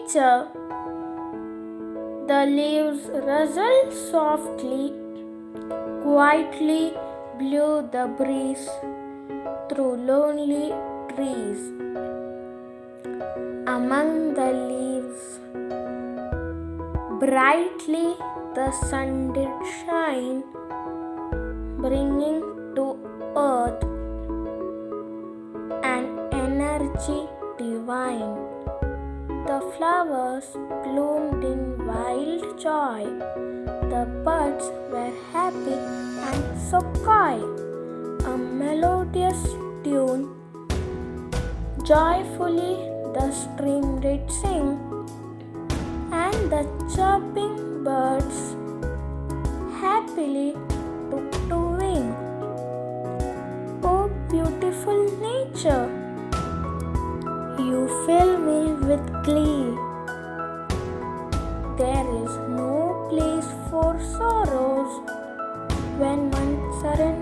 nature. The leaves rustled softly, quietly blew the breeze through lonely trees. Among the leaves, brightly the sun did shine, bringing to earth an energy divine. The flowers bloomed in wild joy, the birds were happy and so coy. A melodious tune, joyfully the stream did sing, and the chirping birds happily took to wing. Oh, beautiful nature, you fill me with glee. There is no place for sorrows when one surrenders